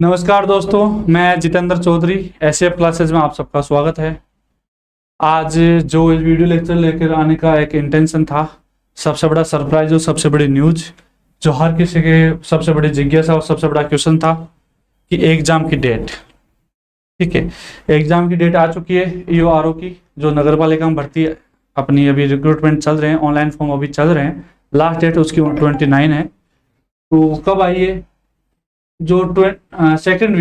नमस्कार दोस्तों, मैं जितेंद्र चौधरी। एसएफ क्लासेस में आप सबका स्वागत है। आज जो वीडियो लेक्चर लेकर आने का एक इंटेंशन था, सबसे बड़ा सरप्राइज और सबसे बड़ी न्यूज जो हर किसी के सबसे बड़ी जिज्ञासा और सबसे बड़ा क्वेश्चन था कि एग्जाम की डेट। ठीक है, एग्जाम की डेट आ चुकी है ईओआरओ की, जो नगर पालिका में भर्ती अपनी अभी रिक्रूटमेंट चल रहे हैं, ऑनलाइन फॉर्म अभी चल रहे हैं। लास्ट डेट उसकी 29 है। तो कब आई है? जो सेकेंड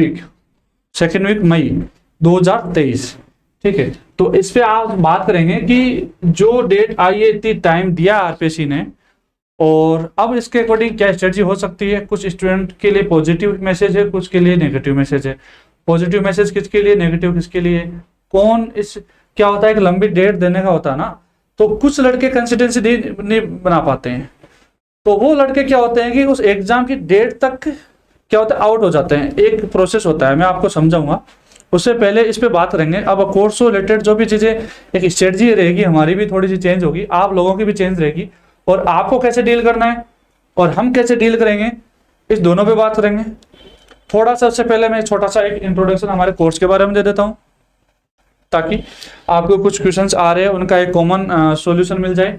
वीक मई 2023। ठीक है, तो इस पे आज बात करेंगे कि जो डेट आई है, इतनी टाइम दिया आरपीएससी ने, और अब इसके अकॉर्डिंग क्या स्ट्रेटजी हो सकती है। कुछ स्टूडेंट के लिए पॉजिटिव मैसेज है, कुछ के लिए नेगेटिव मैसेज है। पॉजिटिव मैसेज किसके लिए, नेगेटिव किसके लिए, कौन इस क्या होता है कि लंबी डेट देने का होता है ना, तो कुछ लड़के कंसिस्टेंसी नहीं बना पाते हैं, तो वो लड़के क्या होते हैं कि उस एग्जाम की डेट तक क्या होता है, आउट हो जाते हैं। एक प्रोसेस होता है, मैं आपको समझाऊंगा। उससे पहले इस पे बात करेंगे। अब कोर्स से रिलेटेड जो भी चीजें, एक स्ट्रेटजी रहेगी हमारी भी थोड़ी सी चेंज होगी, आप लोगों की भी चेंज रहेगी, और आपको कैसे डील करना है और हम कैसे डील करेंगे, इस दोनों पे बात करेंगे। थोड़ा सा उससे पहले मैं छोटा सा एक इंट्रोडक्शन हमारे कोर्स के बारे में दे देता हूँ, ताकि आपको कुछ क्वेश्चंस आ रहे हैं उनका एक कॉमन सॉल्यूशन मिल जाए।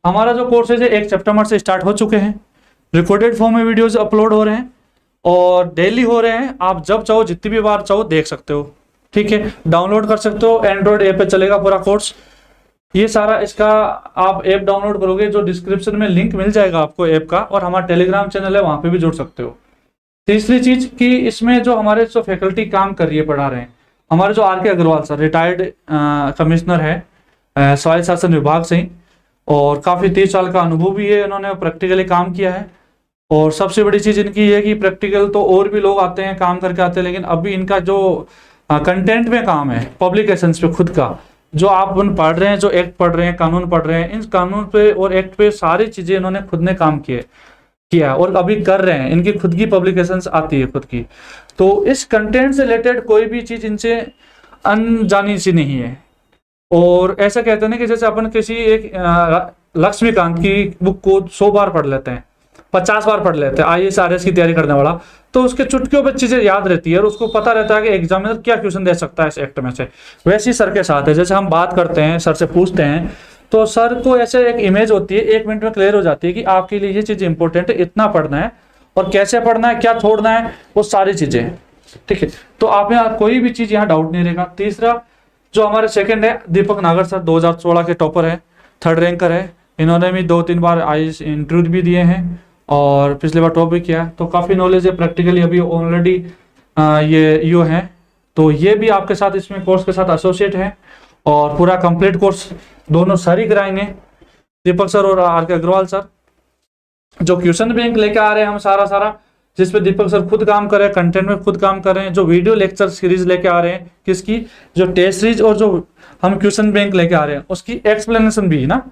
हमारा जो कोर्सेज है 1 सितंबर से स्टार्ट हो चुके हैं। रिकॉर्डेड फॉर्म में वीडियोज अपलोड हो रहे हैं और डेली हो रहे हैं। आप जब चाहो, जितनी भी बार चाहो देख सकते हो। ठीक है, डाउनलोड कर सकते हो, एंड्रॉइड ऐप पे चलेगा पूरा कोर्स। ये सारा इसका आप ऐप डाउनलोड करोगे, जो डिस्क्रिप्शन में लिंक मिल जाएगा आपको ऐप का, और हमारा टेलीग्राम चैनल है, वहां पे भी जुड़ सकते हो। तीसरी चीज कि इसमें जो हमारे जो फैकल्टी काम कर रही है, पढ़ा रहे हैं, हमारे जो आर के अग्रवाल सर, रिटायर्ड कमिश्नर है सॉइल शासन विभाग से ही, और काफी 30 साल का अनुभव भी है, इन्होंने प्रैक्टिकली काम किया है। और सबसे बड़ी चीज इनकी है कि प्रैक्टिकल तो और भी लोग आते हैं, काम करके आते हैं, लेकिन अभी इनका जो कंटेंट में काम है, पब्लिकेशंस पे खुद का, जो आप पढ़ रहे हैं, जो एक्ट पढ़ रहे हैं, कानून पढ़ रहे हैं, इन कानून पे और एक्ट पे सारी चीजें इन्होंने खुद ने काम किया और अभी कर रहे हैं। इनकी खुद की पब्लिकेशंस आती है खुद की, तो इस कंटेंट से रिलेटेड कोई भी चीज इनसे अनजानी सी नहीं है। और ऐसा कहते हैं ना कि जैसे अपन किसी एक लक्ष्मीकांत की बुक को 100 बार पढ़ लेते हैं, 50 बार पढ़ लेते हैं, आईएएस आरएस की तैयारी करने वाला, तो उसके चुटकियों पर चीजें याद रहती है और उसको पता रहता है कि एग्जामिनर क्या क्वेश्चन दे सकता है इस एक्ट में से। वैसे ही सर के साथ है, जैसे हम बात करते हैं, सर से पूछते हैं, तो सर को ऐसे एक इमेज होती है, 1 मिनट में क्लियर हो जाती है कि आपके लिए ये चीज इंपॉर्टेंट है, इतना पढ़ना है और कैसे पढ़ना है, क्या छोड़ना है, वो सारी चीजें। ठीक है, तो आप यहाँ कोई भी चीज यहाँ डाउट नहीं रहेगा। तीसरा जो हमारे सेकंड है, दीपक नागर सर, 2016 के टॉपर है, 3rd रैंकर है। इन्होंने भी 2-3 बार आईएएस इंटरव्यू भी दिए हैं और पिछले बार टॉप भी किया, तो काफी नॉलेज है। प्रैक्टिकली अभी ऑलरेडी ये ईओ है, तो ये भी आपके साथ इसमें कोर्स के साथ एसोसिएट है, और पूरा कंप्लीट कोर्स दोनों सर ही कराएंगे, दीपक सर और आर के अग्रवाल सर। जो क्वेश्चन बैंक लेके आ रहे हैं हम सारा, जिसपे दीपक सर खुद काम कर रहे हैं, कंटेंट में खुद काम कर रहे हैं। जो वीडियो लेक्चर सीरीज लेके आ रहे हैं, किसकी, जो टेस्ट सीरीज, और जो हम क्वेश्चन बैंक लेके आ रहे हैं उसकी एक्सप्लेनेशन भी है ना।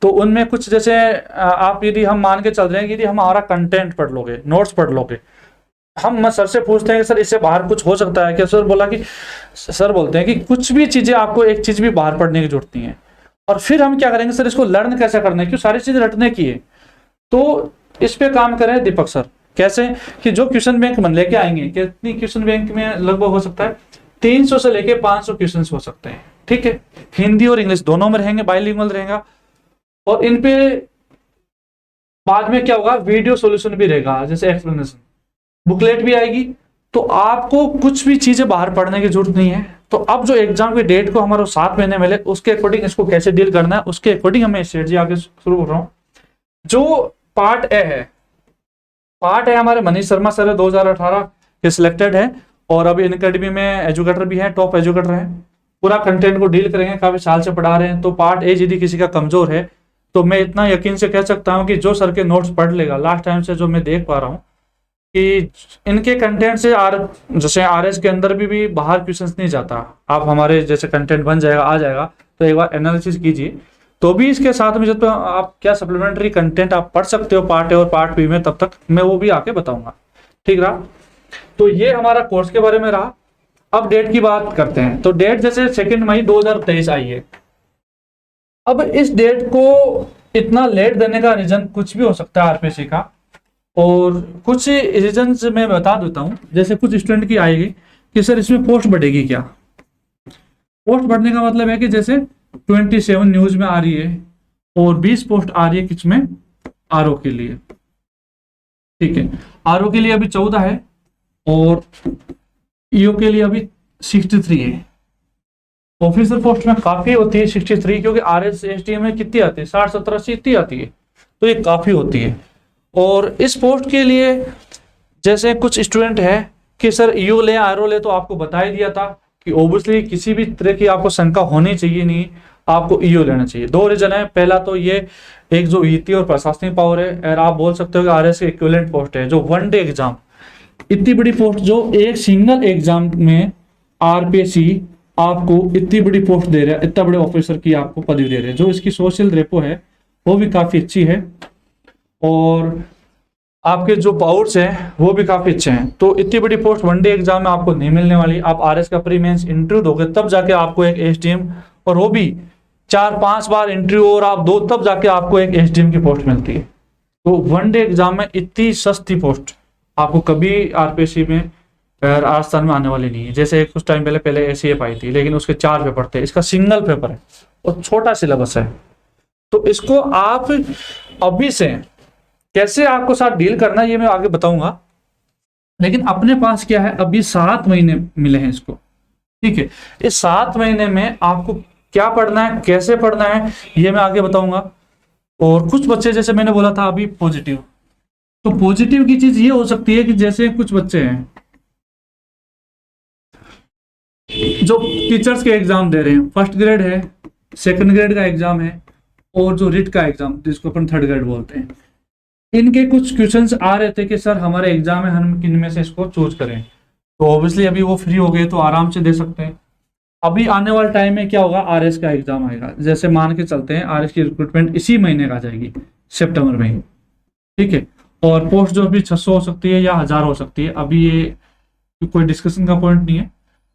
तो उनमें कुछ जैसे आप यदि हम मान के चल रहे हैं कि यदि हम हमारा कंटेंट पढ़ लोगे, नोट्स पढ़ लोगे, हम सर से पूछते हैं कि सर इससे बाहर कुछ हो सकता है क्या, सर बोलते हैं कि कुछ भी चीजें, आपको एक चीज भी बाहर पढ़ने की जरूरत नहीं है। और फिर हम क्या करेंगे, सर इसको लर्न कैसे करना है, क्यों सारी चीजें रटने की है। तो इस पे काम करें दीपक सर। कैसे कि जो क्वेश्चन बैंक मन लेके आएंगे, कितनी क्वेश्चन बैंक में लगभग हो सकता है 300 से लेके 500 क्वेश्चन हो सकते हैं। ठीक है, हिंदी और इंग्लिश दोनों में रहेंगे, बाइलिंगुअल रहेगा। और इन पे बाद में क्या होगा, वीडियो सॉल्यूशन भी रहेगा, जैसे एक्सप्लेनेशन, बुकलेट भी आएगी। तो आपको कुछ भी चीजें बाहर पढ़ने की जरूरत नहीं है। तो अब जो एग्जाम की डेट को हमारे 7 महीने मिले, उसके अकॉर्डिंग इसको कैसे डील करना है, उसके अकॉर्डिंग हमें स्ट्रेटजी आगे शुरू कर रहा हूँ। जो पार्ट ए है हमारे मनीष शर्मा सर है, 2018 के सिलेक्टेड है, और अभी इन अकेडमी में एजुकेटर भी है, टॉप एजुकेटर है। पूरा कंटेंट को डील करेंगे, काफी साल से पढ़ा रहे हैं। तो पार्ट ए यदि किसी का कमजोर है, तो मैं इतना यकीन से कह सकता हूं कि जो सर के नोट्स पढ़ लेगा, लास्ट टाइम से जो मैं देख पा रहा हूं कि इनके कंटेंट से जैसे आरएस के अंदर भी बाहर क्वेश्चंस नहीं जाता। आप हमारे जैसे कंटेंट बन जाएगा, आ जाएगा, तो एक बार एनालिसिस कीजिए। तो भी इसके साथ में जब आप क्या सप्लीमेंट्री कंटेंट आप पढ़ सकते हो पार्ट ए और पार्ट बी में, तब तक मैं वो भी आके बताऊंगा। ठीक रहा, तो ये हमारा कोर्स के बारे में रहा। अब डेट की बात करते हैं। तो डेट जैसे 2 मई 2023 आई है। अब इस डेट को इतना लेट देने का रीजन कुछ भी हो सकता है आरपीएससी का, और कुछ रीजंस मैं बता देता हूँ। जैसे कुछ स्टूडेंट की आएगी कि सर इसमें पोस्ट बढ़ेगी क्या। पोस्ट बढ़ने का मतलब है कि जैसे 27 न्यूज में आ रही है और 20 पोस्ट आ रही है किस में, आरओ के लिए। ठीक है, आरओ के लिए अभी 14 है और ईओ के लिए अभी 63 है। ऑफिसर पोस्ट में काफी होती है 63, क्योंकि आरएस एसटीएम में कितनी आती है, 60-70-80 इतनी आती है, तो ये काफी होती है। और इस पोस्ट के लिए जैसे कुछ स्टूडेंट है कि सर ईओ ले आरओ ले, तो आपको बता ही दिया था कि ओब्वियसली किसी भी तरह की आपको शंका होनी चाहिए नहीं, आपको ईओ लेना चाहिए। दो रीजन है, पहला तो ये एक जो वित्तीय और प्रशासनिक पावर है, और आप बोल सकते हो कि आरएस के इक्विवेलेंट पोस्ट है, जो वन डे एग्जाम, इतनी बड़ी पोस्ट जो एक सिंगल एग्जाम में आरपीएससी आपको इतनी बड़ी पोस्ट दे रहा है, इतना बड़े ऑफिसर की आपको पदवी दे रहे हैं। जो इसकी सोशल रेपो है वो भी काफी अच्छी है और आपके जो पावर्स हैं वो भी काफी अच्छे हैं। तो इतनी बड़ी पोस्ट वनडे एग्जाम में आपको नहीं मिलने वाली। आप आरएस का प्री मेंस इंटरव्यू दोगे तब जाके आपको एक एसडीएम, और वो भी 4-5 बार इंटरव्यू और आप दो तब जाके आपको एक एसडीएम की पोस्ट मिलती है। तो वनडे एग्जाम में इतनी सस्ती पोस्ट आपको कभी आरपीएससी में राजस्थान में आने वाली नहीं है। जैसे कुछ टाइम पहले एसीएफ आई थी, लेकिन उसके 4 पेपर थे, इसका सिंगल पेपर है और छोटा सिलेबस है। तो इसको आप अभी से कैसे आपको साथ डील करना ये मैं आगे बताऊंगा, लेकिन अपने पास क्या है, अभी 7 महीने मिले हैं इसको। ठीक है, इस 7 महीने में आपको क्या पढ़ना है, कैसे पढ़ना है, ये मैं आगे बताऊंगा। और कुछ बच्चे, जैसे मैंने बोला था अभी पॉजिटिव, तो पॉजिटिव की चीज ये हो सकती है कि जैसे कुछ बच्चे हैं जो टीचर्स के एग्जाम दे रहे हैं, फर्स्ट ग्रेड है, सेकंड ग्रेड का एग्जाम है, और जो रिट का एग्जाम जिसको अपन थर्ड ग्रेड बोलते हैं, इनके कुछ क्वेश्चंस आ रहे थे कि सर हमारे एग्जाम में हम किन में से इसको चूज करें। तो ऑब्वियसली अभी वो फ्री हो गए तो आराम से दे सकते हैं। अभी आने वाले टाइम में क्या होगा, आरएस का एग्जाम आएगा। जैसे मान के चलते हैं आरएस की रिक्रूटमेंट इसी महीने का आ जाएगी, सितंबर में ही। ठीक है, और पोस्ट जो अभी 600 हो सकती है या 1000 हो सकती है, अभी ये कोई डिस्कशन का पॉइंट नहीं है।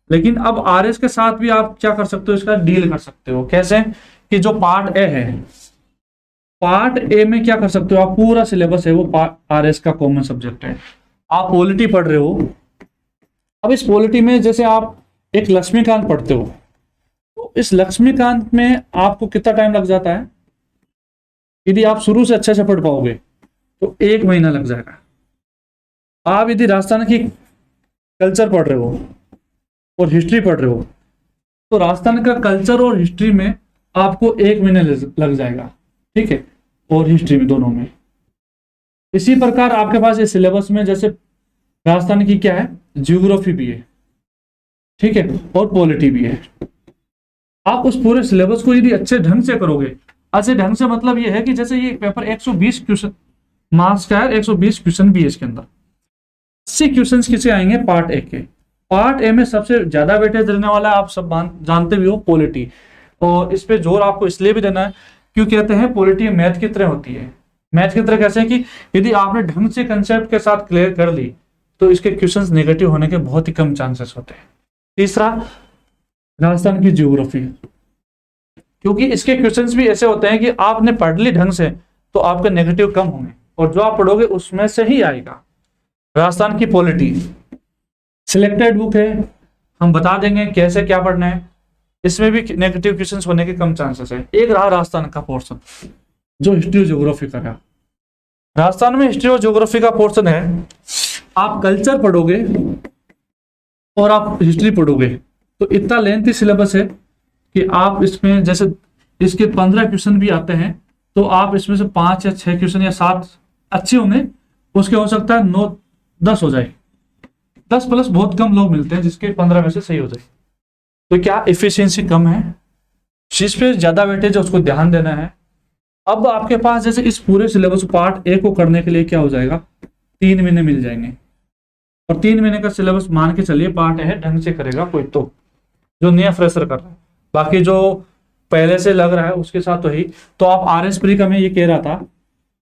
लेकिन अब आरएस के साथ भी आप क्या कर सकते हो, इसका डील कर सकते हो। कैसे कि जो पार्ट ए है, पार्ट ए में क्या कर सकते हो आप, पूरा सिलेबस है वो आरएस का कॉमन सब्जेक्ट है। आप पॉलिटी पढ़ रहे हो, अब इस पॉलिटी में जैसे आप एक लक्ष्मीकांत पढ़ते हो, तो इस लक्ष्मीकांत में आपको कितना टाइम लग जाता है, यदि आप शुरू से अच्छे से पढ़ पाओगे तो 1 महीना लग जाएगा। आप यदि राजस्थान की कल्चर पढ़ रहे हो और हिस्ट्री पढ़ रहे हो, तो राजस्थान का कल्चर और हिस्ट्री में आपको 1 महीना लग जाएगा। ठीक है, और हिस्ट्री में, दोनों में। इसी प्रकार आपके पास ये सिलेबस में जैसे राजस्थान की क्या है, ज्योग्राफी भी है, ठीक है, और पॉलिटी भी है। आप उस पूरे सिलेबस को यदि अच्छे ढंग से करोगे, अच्छे ढंग से मतलब ये है कि जैसे ये पेपर 120 क्वेश्चन मार्क्स का है, 120 क्वेश्चन भी है इसके अंदर। 80 क्वेश्चन किसे आएंगे, पार्ट ए के। पार्ट ए में सबसे ज्यादा वेटेज देने वाला है, आप सब जानते भी हो, पॉलिटी। और इस पे जोर आपको इसलिए भी देना है क्यों कहते हैं पॉलिटी मैथ की तरह होती है। मैथ की तरह कैसे है कि यदि आपने ढंग से कंसेप्ट के साथ क्लियर कर ली तो इसके क्वेश्चंस नेगेटिव होने के बहुत ही कम चांसेस होते हैं। तीसरा, राजस्थान की ज्योग्राफी, क्योंकि इसके क्वेश्चंस भी ऐसे होते हैं कि आपने पढ़ ली ढंग से तो आपके नेगेटिव कम होंगे, और जो आप पढ़ोगे उसमें से ही आएगा। राजस्थान की पॉलिटी सिलेक्टेड बुक है, हम बता देंगे कैसे क्या पढ़ना है, इसमें भी नेगेटिव क्वेश्चंस होने के कम चांसेस है। एक रहा राजस्थान का पोर्शन जो हिस्ट्री और ज्योग्राफी का है। राजस्थान में हिस्ट्री और ज्योग्राफी का पोर्शन है, आप कल्चर पढ़ोगे और आप हिस्ट्री पढ़ोगे तो इतना लेंथी सिलेबस है कि आप इसमें जैसे इसके 15 क्वेश्चन भी आते हैं तो आप इसमें से 5 या 6 क्वेश्चन या 7 अच्छे होंगे, उसके हो सकता है 9-10 हो जाए। 10 प्लस बहुत कम लोग मिलते हैं जिसके 15 में से सही हो जाए। तो क्या एफिशिएंसी कम है, जिस पे ज्यादा वेटेज है उसको ध्यान देना है। अब आपके पास जैसे इस पूरे सिलेबस पार्ट ए को करने के लिए क्या हो जाएगा, 3 महीने मिल जाएंगे। और 3 महीने का सिलेबस मान के चलिए पार्ट ए है, ढंग से करेगा कोई तो, जो नया फ्रेशर कर रहा है। बाकी जो पहले से लग रहा है उसके साथ तो ही। तो आप आरएस प्री का मैं ये कह रहा था,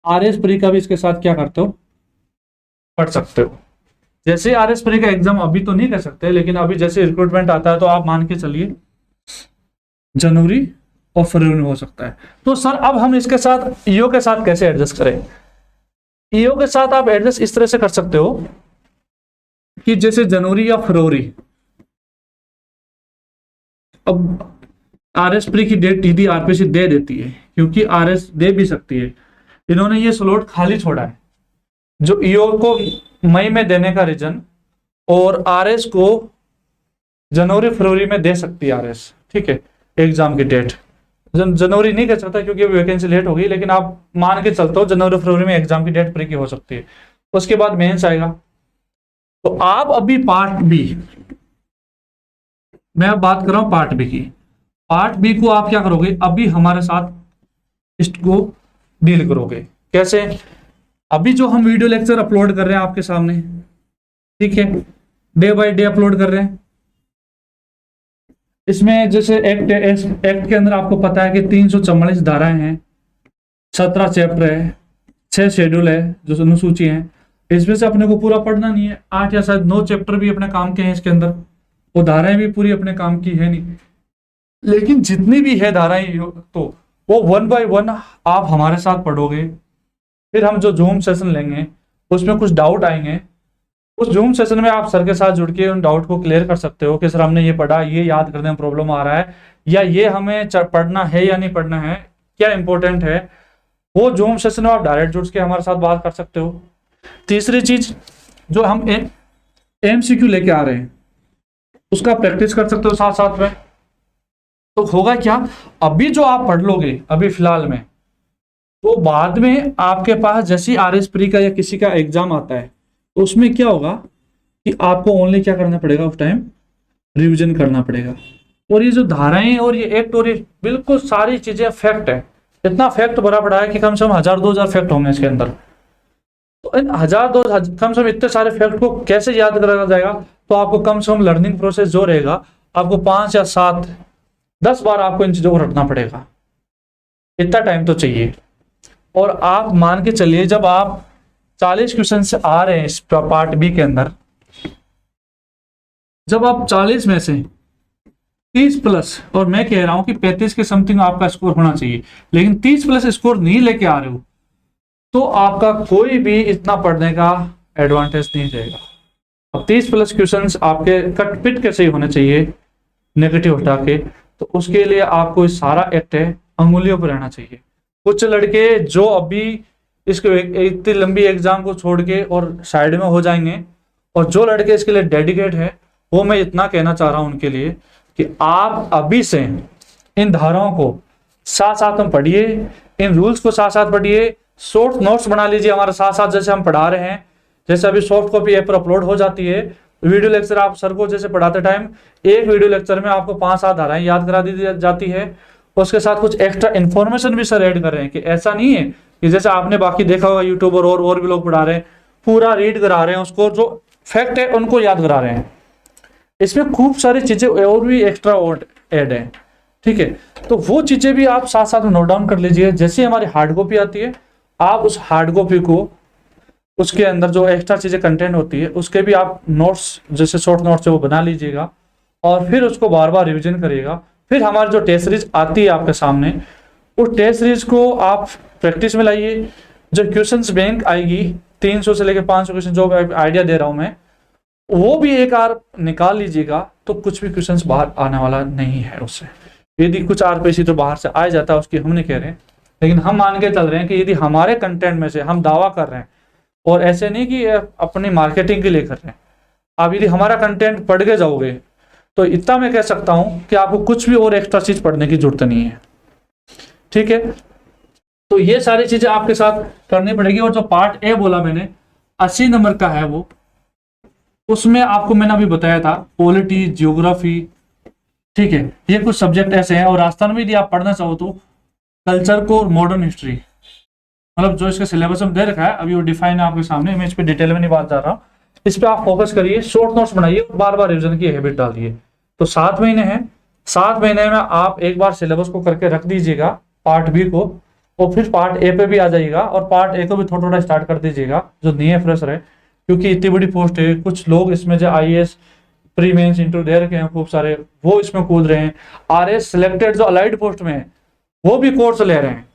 आरएस प्री का भी इसके साथ क्या करते हो, पढ़ सकते हो। जैसे आरएस प्री का एग्जाम अभी तो नहीं कर सकते, लेकिन अभी जैसे रिक्रूटमेंट आता है तो आप मान के चलिए जनवरी और फरवरी में हो सकता है। तो सर अब हम इसके साथ ईओ के साथ कैसे एडजस्ट करें। ईओ के साथ आप एडजस्ट इस तरह से कर सकते हो कि जैसे जनवरी या फरवरी, अब आरएस प्री की डेट टीडी आरपीसी दे देती है, क्योंकि आरएस दे भी सकती है। इन्होंने ये स्लॉट खाली छोड़ा है, जो ईओ को मई में देने का रीजन, और आरएस को जनवरी फरवरी में दे सकती है आरएस, ठीक है, एग्जाम की डेट। जनवरी नहीं कर सकता क्योंकि वैकेंसी लेट हो गई, लेकिन आप मान के चलते हो जनवरी फरवरी में एग्जाम की डेट प्री की हो सकती है। उसके बाद मेंस आएगा। तो आप अभी पार्ट बी, मैं अब बात कर रहा हूं पार्ट बी की। पार्ट बी को आप क्या करोगे, अभी हमारे साथ इसको डील करोगे। कैसे? अभी जो हम वीडियो लेक्चर अपलोड कर रहे हैं आपके सामने, ठीक है, डे बाय डे अपलोड कर रहे हैं। इसमें जैसे एक्ट के अंदर आपको पता है कि 344 धाराएं हैं, 17 चैप्टर है, 6 शेड्यूल है जो अनुसूची है। इसमें से अपने को पूरा पढ़ना नहीं है, 8 या शायद 9 चैप्टर भी अपने काम के हैं इसके अंदर, वो धाराएं भी पूरी अपने काम की है नहीं। लेकिन जितनी भी है धाराएं तो वो 1 बाय 1 आप हमारे साथ पढ़ोगे। फिर हम जो जूम सेशन लेंगे उसमें कुछ डाउट आएंगे, उस जूम सेशन में आप सर के साथ जुड़ के उन डाउट को क्लियर कर सकते हो कि सर हमने ये पढ़ा, ये याद करने में प्रॉब्लम आ रहा है, या ये हमें पढ़ना है या नहीं पढ़ना है, क्या इंपॉर्टेंट है। वो जूम सेशन में आप डायरेक्ट जुड़ के हमारे साथ बात कर सकते हो। तीसरी चीज, जो हम एमसीक्यू लेके आ रहे हैं उसका प्रैक्टिस कर सकते हो साथ साथ में। तो होगा क्या, अभी जो आप पढ़ लोगे अभी फिलहाल में, तो बाद में आपके पास जैसी आरएस प्री का या किसी का एग्जाम आता है तो उसमें क्या होगा कि आपको ओनली क्या करना पड़ेगा, उस टाइम रिवीजन करना पड़ेगा। और ये जो धाराएं और ये एक्ट और ये बिल्कुल सारी चीजें फैक्ट है, इतना फैक्ट भरा पड़ा है कि कम से कम 1000-2000 फैक्ट होंगे इसके अंदर। तो इन 1000-2000 कम से कम इतने सारे फैक्ट को कैसे याद करा जाएगा। तो आपको कम से कम लर्निंग प्रोसेस जो रहेगा, आपको 5 या 7-10 बार आपको इन चीजों को रटना पड़ेगा। इतना टाइम तो चाहिए। और आप मान के चलिए जब आप 40 क्वेश्चन से आ रहे हैं इस पार्ट बी के अंदर, जब आप 40 में से 30 प्लस, और मैं कह रहा हूं कि 35 के समथिंग आपका स्कोर होना चाहिए, लेकिन 30 प्लस स्कोर नहीं लेके आ रहे हो तो आपका कोई भी इतना पढ़ने का एडवांटेज नहीं रहेगा। अब 30 प्लस क्वेश्चंस आपके कट पिट के सही होने चाहिए, नेगेटिव हटा के। तो उसके लिए आपको इस सारा एक्ट है अंगुलियों पर रहना चाहिए। कुछ लड़के जो अभी इसको इतनी लंबी एग्जाम को छोड़ के और साइड में हो जाएंगे, और जो लड़के इसके लिए डेडिकेट है, वो मैं इतना कहना चाह रहा हूं उनके लिए कि आप अभी से इन धाराओं को साथ साथ में पढ़िए, इन रूल्स को साथ साथ पढ़िए, शॉर्ट नोट्स बना लीजिए हमारे साथ साथ जैसे हम पढ़ा रहे हैं। जैसे अभी सॉफ्ट कॉपी ऐप पर अपलोड हो जाती है, वीडियो लेक्चर आप सर को जैसे पढ़ाते टाइम एक वीडियो लेक्चर में आपको 5-7 धाराएं याद करा दी जाती है। उसके साथ कुछ एक्स्ट्रा इन्फॉर्मेशन भी सर ऐड कर रहे हैं कि ऐसा नहीं है कि जैसे आपने बाकी देखा होगा यूट्यूबर और भी लोग पढ़ा रहे हैं, पूरा रीड करा रहे हैं, उसको जो फैक्ट है उनको याद करा रहे हैं। इसमें खूब सारी चीजें और भी एक्स्ट्रा ऐड है, ठीक है। तो वो चीजें भी आप साथ साथ में नोट डाउन कर लीजिए। जैसे हमारी हार्ड कॉपी आती है, आप उस हार्ड कॉपी को, उसके अंदर जो एक्स्ट्रा चीजें कंटेंट होती है उसके भी आप नोट्स, जैसे शॉर्ट नोट्स है वो बना लीजिएगा, और फिर उसको बार बार रिविजन करिएगा। फिर हमारी जो टेस्ट सीरीज आती है आपके सामने, उस टेस्ट सीरीज को आप प्रैक्टिस में लाइए। जो क्वेश्चंस बैंक आएगी 300 से लेकर 500 क्वेश्चन, जो आइडिया दे रहा हूं मैं, वो भी एक बार निकाल लीजिएगा तो कुछ भी क्वेश्चंस बाहर आने वाला नहीं है उससे। यदि कुछ आरपीसी तो बाहर से आ जाता है, उसकी हम नहीं कह रहे हैं, लेकिन हम मान के चल रहे हैं कि यदि हमारे कंटेंट में से हम दावा कर रहे हैं, और ऐसे नहीं कि अपनी मार्केटिंग के लिए कर रहे हैं, आप यदि हमारा कंटेंट पढ़ के जाओगे तो इतना मैं कह सकता हूं कि आपको कुछ भी और एक्स्ट्रा चीज पढ़ने की जरूरत नहीं है, ठीक है। तो ये सारी चीजें आपके साथ करनी पड़ेगी। और जो पार्ट ए बोला मैंने 80 नंबर का है, वो उसमें आपको मैंने अभी बताया था पॉलिटी, जियोग्राफी, ठीक है, ये कुछ सब्जेक्ट ऐसे हैं। और राजस्थान में यदि आप पढ़ना चाहो तो कल्चर को, मॉडर्न हिस्ट्री, मतलब जो इसका सिलेबस में दे रखा है अभी वो डिफाइन है आपके सामने, मैं इस पे डिटेल में नहीं बात जा रहा हूँ। इस पे आप फोकस करिए, शॉर्ट नोट्स बनाइए, बार बार रिविजन की हैबिट डालिए। तो 7 महीने हैं, 7 महीने में आप एक बार सिलेबस को करके रख दीजिएगा पार्ट बी को, और फिर पार्ट ए पे भी आ जाइएगा, और पार्ट ए को भी थोड़ा थोड़ा स्टार्ट कर दीजिएगा जो नए फ्रेशर है, क्योंकि इतनी बड़ी पोस्ट है। कुछ लोग इसमें जो IAS प्री मेंस इंटरव्यू दे रखे हैं खूब सारे, वो इसमें कूद रहे हैं। RS सिलेक्टेड जो अलाइड पोस्ट में है वो भी कोर्स ले रहे हैं।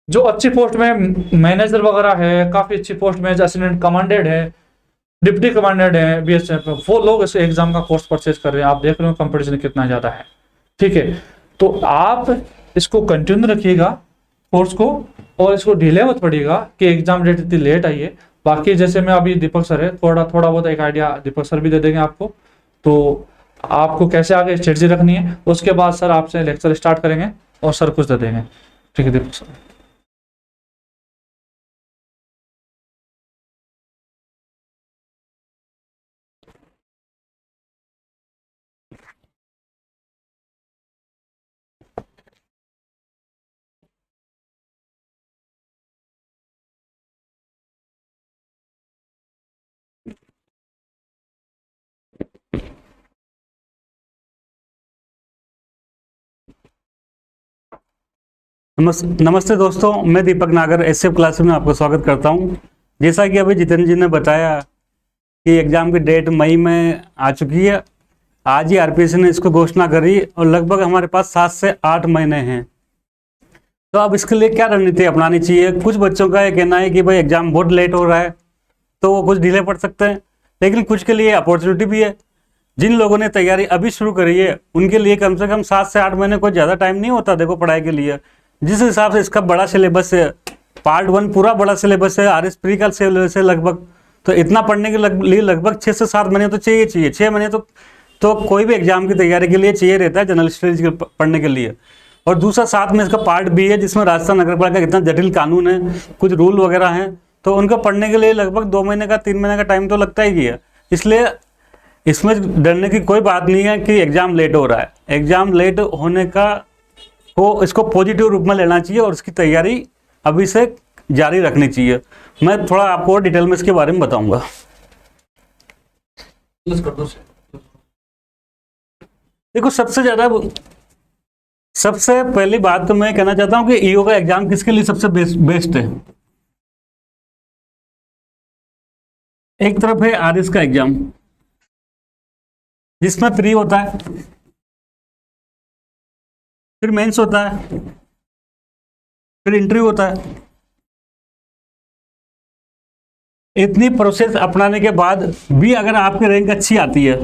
जो अच्छी पोस्ट में मैनेजर वगैरह है, काफी अच्छी पोस्ट में असिस्टेंट कमांडेंट है, डिप्टी कमांडेंट है बीएसएफ, वो लोग इस एग्जाम का कोर्स परचेज कर रहे हैं। आप देख रहे हो कंपटीशन कितना ज्यादा है। ठीक है, तो आप इसको कंटिन्यू रखिएगा कोर्स को, और इसको डिले मत पड़िएगा कि एग्जाम डेट इतनी लेट आई है। बाकी जैसे मैं अभी दीपक सर है, थोड़ा बहुत एक आइडिया दीपक सर भी दे देंगे आपको, तो आपको कैसे आगे स्ट्रेटजी रखनी है। उसके बाद सर आपसे लेक्चर स्टार्ट करेंगे और सर कुछ दे देंगे। ठीक है दीपक सर। नमस्ते दोस्तों, मैं दीपक नागर एसएफ क्लास में आपका स्वागत करता हूं। जैसा कि अभी जितेंद्र जी ने बताया कि एग्ज़ाम की डेट मई में आ चुकी है। आज ही आरपीएससी ने इसको घोषणा करी और लगभग हमारे पास 7 से 8 महीने हैं। तो अब इसके लिए क्या रणनीति अपनानी चाहिए। कुछ बच्चों का ये कहना है कि भाई एग्ज़ाम बहुत लेट हो रहा है तो वो कुछ ढीले पड़ सकते हैं, लेकिन कुछ के लिए अपॉर्चुनिटी भी है। जिन लोगों ने तैयारी अभी शुरू करी है उनके लिए कम से कम 7 से 8 महीने कोई ज़्यादा टाइम नहीं होता देखो पढ़ाई के लिए। जिस हिसाब से इसका बड़ा सिलेबस है, पार्ट 1 पूरा बड़ा सिलेबस है, आरएस प्री का सिलेबस है लगभग, तो इतना पढ़ने के लिए लगभग 6 से 7 महीने तो चाहिए। 6 महीने तो कोई भी एग्जाम की तैयारी के लिए चाहिए रहता है जनरल स्टडीज पढ़ने के लिए। और दूसरा साथ में इसका पार्ट बी है जिसमें राजस्थान नगरपालिका का इतना जटिल कानून है, कुछ रूल वगैरह हैं, तो उनको पढ़ने के लिए लगभग 2 महीने का 3 महीने का टाइम तो लगता ही है। इसलिए इसमें डरने की कोई बात नहीं है कि एग्जाम लेट हो रहा है। एग्जाम लेट होने का को इसको पॉजिटिव रूप में लेना चाहिए और इसकी तैयारी अभी से जारी रखनी चाहिए। मैं थोड़ा आपको डिटेल में इसके बारे में बताऊंगा। देखो सबसे पहली बात तो मैं कहना चाहता हूं कि ईओ का एग्जाम किसके लिए सबसे बेस्ट है। एक तरफ है आरएस का एग्जाम जिसमें प्री होता है, फिर मेंस होता है, फिर इंटरव्यू होता है। इतनी प्रोसेस अपनाने के बाद भी अगर आपकी रैंक अच्छी आती है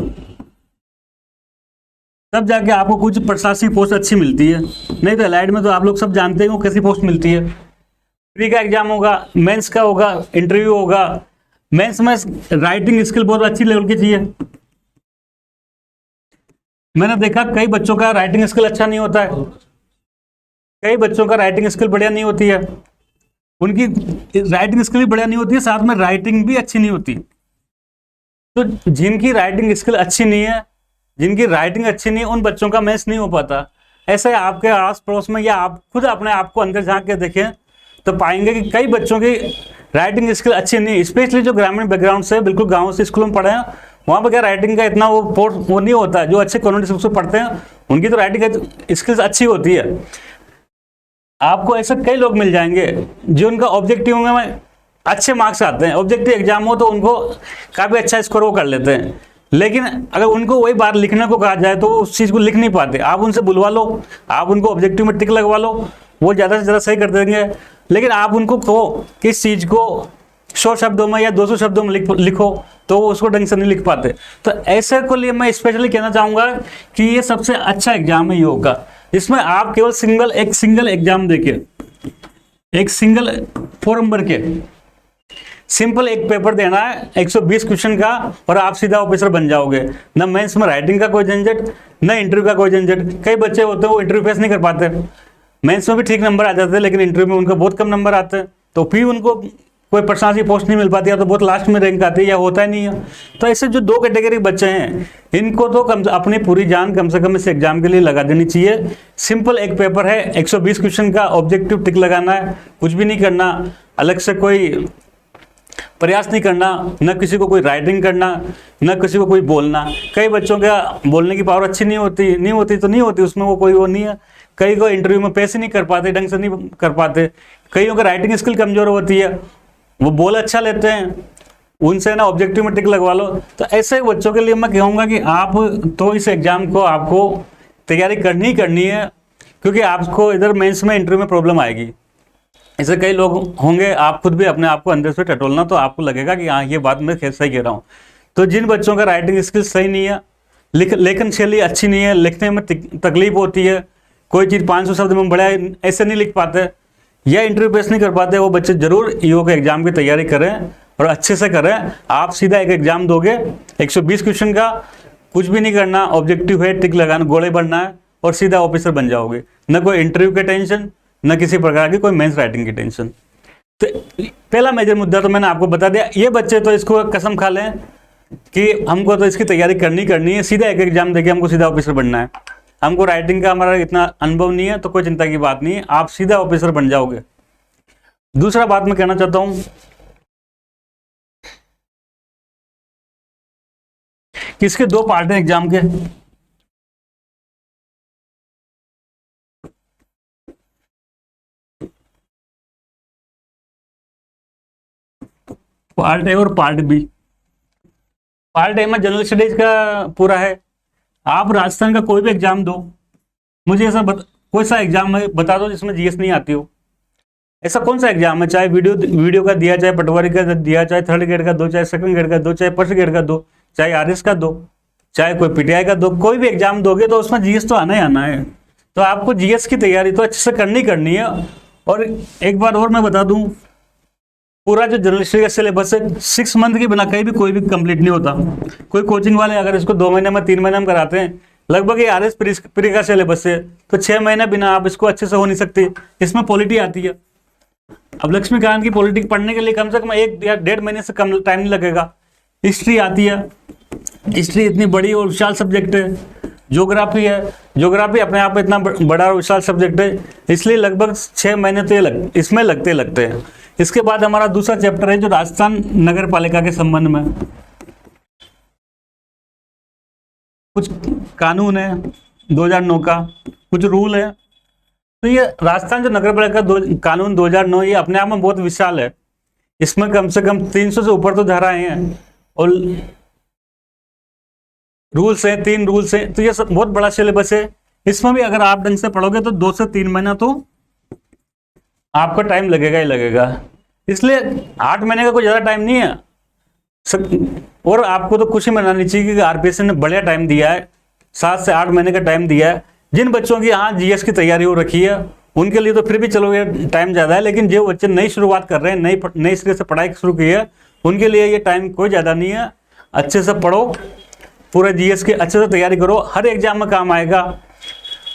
तब जाके आपको कुछ प्रशासनिक पोस्ट अच्छी मिलती है, नहीं तो एलाइड में तो आप लोग सब जानते हैं कैसी पोस्ट मिलती है। प्री का एग्जाम होगा, मेंस का होगा, इंटरव्यू होगा। मेंस में राइटिंग स्किल बहुत अच्छी लेवल की चाहिए। मैंने देखा कई बच्चों का राइटिंग स्किल अच्छा नहीं होता है, कई बच्चों का राइटिंग स्किल बढ़िया नहीं होती है, उनकी राइटिंग स्किल भी बढ़िया नहीं होती है, साथ में राइटिंग भी अच्छी नहीं होती। तो जिनकी राइटिंग स्किल अच्छी नहीं है, जिनकी राइटिंग अच्छी नहीं है, उन बच्चों का मैथ्स नहीं हो पाता। ऐसे आपके आस पड़ोस में या आप खुद अपने आप को अंदर झांक के देखें तो पाएंगे कि कई बच्चों की राइटिंग स्किल अच्छी नहीं, स्पेशली जो ग्रामीण बैकग्राउंड से बिल्कुल गाँव से स्कूलों में पढ़े हैं, वहाँ पर क्या राइटिंग का इतना वो नहीं होता। जो अच्छे कॉन्वेंट स्कूल से पढ़ते हैं उनकी तो राइटिंग स्किल्स अच्छी होती है। आपको ऐसे कई लोग मिल जाएंगे जो उनका ऑब्जेक्टिव में अच्छे मार्क्स आते हैं, ऑब्जेक्टिव एग्जाम हो तो उनको काफ़ी अच्छा स्कोर वो कर लेते हैं, लेकिन अगर उनको वही बात लिखने को कहा जाए तो वो उस चीज़ को लिख नहीं पाते। आप उनसे बुलवा लो, आप उनको ऑब्जेक्टिव में टिक लगवा लो, वो ज़्यादा से ज़्यादा सही कर देंगे। लेकिन आप उनको कहो किस चीज़ को 100 शब्दों में या 200 शब्दों में लिखो तो वो उसको ढंग से नहीं लिख पाते। तो ऐसे को लिए मैं स्पेशली कहना चाहूँगा कि ये सबसे अच्छा एग्जाम है योग का, जिसमें आप केवल एक सिंगल एग्जाम देके, एक सिंगल फॉर्म भर के सिंपल एक पेपर देना है 120 क्वेश्चन का और आप सीधा ऑफिसर बन जाओगे। न मेंस में राइटिंग का कोई झंझट, न इंटरव्यू का कोई झंझट। कई बच्चे होते हैं वो इंटरव्यू फेस नहीं कर पाते, मेंस में भी ठीक नंबर आ जाते हैं लेकिन इंटरव्यू में उनको बहुत कम नंबर आते हैं, तो फिर उनको कोई प्रशासनिक पोस्ट नहीं मिल पाती, या तो बहुत लास्ट में रैंक आती है या होता ही नहीं है। तो ऐसे जो 2 कैटेगरी बच्चे हैं इनको तो अपनी पूरी जान कम से कम इस एग्जाम के लिए लगा देनी चाहिए। सिंपल एक पेपर है, 120 क्वेश्चन का, ऑब्जेक्टिव टिक लगाना है, कुछ भी नहीं करना, अलग से कोई प्रयास नहीं करना, न किसी को कोई राइटिंग करना, न किसी को कोई बोलना। कई बच्चों का बोलने की पावर अच्छी नहीं होती, उसमें वो कोई वो नहीं है। कई को इंटरव्यू में पेश ही नहीं कर पाते, ढंग से नहीं कर पाते। कईयों का राइटिंग स्किल कमजोर होती है, वो बोल अच्छा लेते हैं, उनसे ना ऑब्जेक्टिव में टिक लगवा लो। तो ऐसे बच्चों के लिए मैं कहूँगा कि आप तो इस एग्जाम को आपको तैयारी करनी ही करनी है, क्योंकि आपको इधर मेंस में इंटरव्यू में प्रॉब्लम आएगी। ऐसे कई लोग होंगे, आप खुद भी अपने आप को अंदर से टटोलना, तो आपको लगेगा कि हाँ ये बात मैं सही कह रहा हूँ। तो जिन बच्चों का राइटिंग स्किल सही नहीं है, लेखन शैली अच्छी नहीं है, लिखने में तकलीफ होती है, कोई चीज़ 500 शब्द में बड़ा ऐसे नहीं लिख पाते या इंटरव्यू पेश नहीं कर पाते, वो बच्चे जरूर ईओ के एग्जाम की तैयारी करें और अच्छे से करें। आप सीधा एक एग्जाम दोगे 120 क्वेश्चन का, कुछ भी नहीं करना, ऑब्जेक्टिव है, टिक लगाना, गोले बढ़ना है और सीधा ऑफिसर बन जाओगे। न कोई इंटरव्यू की टेंशन, न किसी प्रकार की कोई मेंस राइटिंग की टेंशन। तो पहला मेजर मुद्दा तो मैंने आपको बता दिया। ये बच्चे तो इसको कसम खा लें कि हमको तो इसकी तैयारी करनी है, सीधा एक एग्जाम देके हमको सीधा ऑफिसर बनना है, हमको राइटिंग का हमारा इतना अनुभव नहीं है, तो कोई चिंता की बात नहीं है, आप सीधा ऑफिसर बन जाओगे। दूसरा बात मैं कहना चाहता हूं कि इसके दो पार्ट हैं एग्जाम के। पार्ट ए और पार्ट बी। पार्ट ए में जनरल स्टडीज का पूरा है। आप राजस्थान का कोई भी एग्जाम दो, मुझे ऐसा कोई सा एग्जाम है बता दो जिसमें जीएस नहीं आती हो। ऐसा कौन सा एग्जाम है, चाहे वीडियो का दिया, चाहे पटवारी का दिया, चाहे थर्ड ग्रेड का दो, चाहे सेकंड ग्रेड का दो, चाहे फर्स्ट ग्रेड का दो, चाहे आरएस का दो, चाहे कोई पीटीआई का दो, कोई भी एग्जाम दोगे तो उसमें जीएस तो आना ही आना है। तो आपको जीएस की तैयारी तो अच्छे से करनी है। और एक बार और मैं बता दूं, पूरा जो जनरल स्टडी का सिलेबस है 6 मंथ के बिना कहीं भी कोई भी कंप्लीट नहीं होता। कोई कोचिंग वाले अगर इसको 2 महीने में 3 महीने में कराते हैं, लगभग ये आरएस प्री का सिलेबस है, तो 6 महीने बिना आप इसको अच्छे से हो नहीं सकती। इसमें पॉलिटी आती है। अब लक्ष्मीकांत की पॉलिटिक्स पढ़ने के लिए कम से कम 1 या 1.5 महीने से कम टाइम नहीं लगेगा। हिस्ट्री आती है, हिस्ट्री इतनी बड़ी और विशाल सब्जेक्ट है। ज्योग्राफी है, ज्योग्राफी अपने आप में इतना बड़ा और विशाल सब्जेक्ट है, इसलिए लगभग 6 महीने तो इसमें लगते हैं। इसके बाद हमारा दूसरा चैप्टर है जो राजस्थान नगर पालिका के संबंध में कुछ कानून है 2009 का, कुछ रूल है। तो ये राजस्थान जो नगर पालिका कानून 2009, ये अपने आप में बहुत विशाल है। इसमें कम से कम 300 से ऊपर तो धाराएं हैं और रूल्स हैं, 3 रूल्स हैं। तो ये सब बहुत बड़ा सिलेबस है। इसमें भी अगर आप ढंग से पढ़ोगे तो 2 से 3 महीना तो आपका टाइम लगेगा ही लगेगा। इसलिए 8 महीने का कोई ज़्यादा टाइम नहीं है। और आपको तो खुशी मनानी चाहिए कि आरपीएससी ने बढ़िया टाइम दिया है, 7 से 8 महीने का टाइम दिया है। जिन बच्चों की हाँ जीएस की तैयारी हो रखी है उनके लिए तो फिर भी चलो ये टाइम ज़्यादा है, लेकिन जो बच्चे नई शुरुआत कर रहे हैं, नई सिरे से पढ़ाई शुरू की है, उनके लिए ये टाइम कोई ज़्यादा नहीं है। अच्छे से पढ़ो, पूरे जीएस की अच्छे से तैयारी करो, हर एग्जाम में काम आएगा।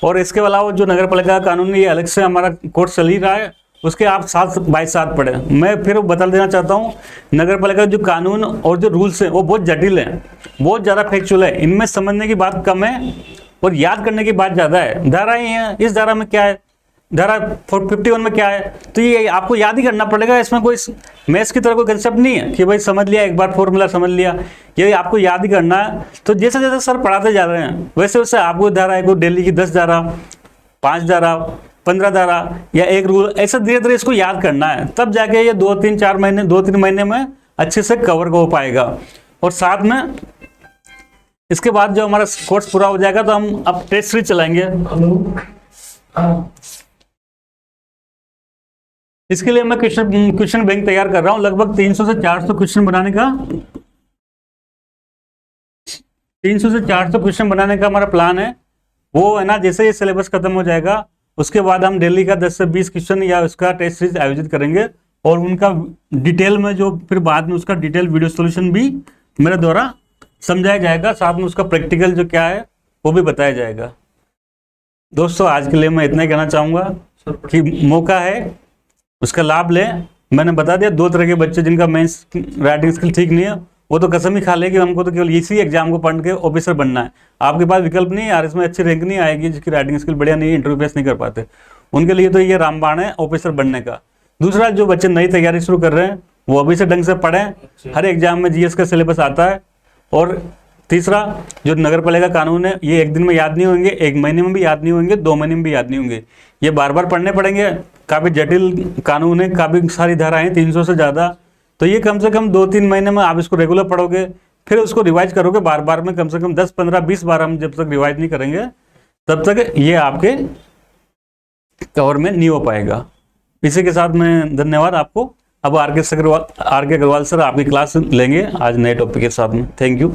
और इसके अलावा जो नगर पालिका कानून ये अलग से हमारा कोर्स चल ही रहा है, उसके आप 7 बाय 7 पढ़े। मैं फिर बता देना चाहता हूँ, नगर पालिका जो कानून और जो रूल्स हैं वो बहुत जटिल हैं, बहुत ज़्यादा फैक्चुअल है। इनमें समझने की बात कम है और याद करने की बात ज़्यादा है। धाराएं हैं, इस धारा में क्या है, धारा 51 में क्या है, तो ये आपको याद ही करना पड़ेगा। इसमें कोई मैथ्स की तरह कोई कंसेप्ट नहीं है कि भाई समझ लिया, एक बार फॉर्मूला समझ लिया, ये आपको याद ही करना है। तो जैसे जैसे सर पढ़ाते जा रहे हैं वैसे वैसे आपको धारा को डेली की 10 धारा, 5 धारा, 15 धारा या एक रूल, ऐसा धीरे धीरे इसको याद करना है। तब जाके ये 2-3 महीने में अच्छे से कवर हो पाएगा। और साथ में इसके बाद जो हमारा कोर्स पूरा हो जाएगा तो हम अब टेस्ट सीरीज चलाएंगे। इसके लिए मैं क्वेश्चन बैंक तैयार कर रहा हूं। लगभग 300 से 400 क्वेश्चन बनाने का 300 से 400 क्वेश्चन बनाने का हमारा प्लान है। वो है ना, जैसे ये सिलेबस खत्म हो जाएगा उसके बाद हम डेली का 10 से 20 क्वेश्चन या उसका टेस्ट सीरीज आयोजित करेंगे और उनका डिटेल में जो फिर बाद में उसका डिटेल वीडियो सॉल्यूशन भी मेरे द्वारा समझाया जाएगा। साथ में उसका प्रैक्टिकल जो क्या है वो भी बताया जाएगा। दोस्तों आज के लिए मैं इतना ही कहना चाहूँगा कि मौका है उसका लाभ लें। मैंने बता दिया 2 तरह के बच्चे जिनका मेंस राइटिंग स्किल ठीक नहीं है, वो तो कसम ही खा ले कि हमको तो केवल इसी एग्जाम को पढ़ के ऑफिसर बनना है। आपके पास विकल्प नहीं है यार, इसमें अच्छी रैंक नहीं आएगी, जिसकी राइटिंग स्किल बढ़िया नहीं है, इंटरव्यू फेस नहीं कर पाते, उनके लिए तो ये रामबाण है ऑफिसर बनने का। दूसरा, जो बच्चे नई तैयारी शुरू कर रहे हैं वो अभी से ढंग से पढ़ें, हर एग्जाम में जीएस का सिलेबस आता है। और तीसरा, जो नगर पालिका कानून है ये 1 दिन में याद नहीं होंगे, 1 महीने में भी याद नहीं होंगे, 2 महीने में भी याद नहीं होंगे, ये बार बार पढ़ने पड़ेंगे। काफ़ी जटिल कानून है, काफ़ी सारी धाराएं, 300 से ज़्यादा। तो ये कम से कम 2-3 महीने में आप इसको रेगुलर पढ़ोगे, फिर उसको रिवाइज करोगे बार बार में, कम से कम 10, 15, 20 बार हम जब तक रिवाइज नहीं करेंगे तब तक ये आपके कवर में नहीं हो पाएगा। इसी के साथ में धन्यवाद आपको। अब आर के अग्रवाल सर आपकी क्लास लेंगे आज नए टॉपिक के साथ में। Thank you.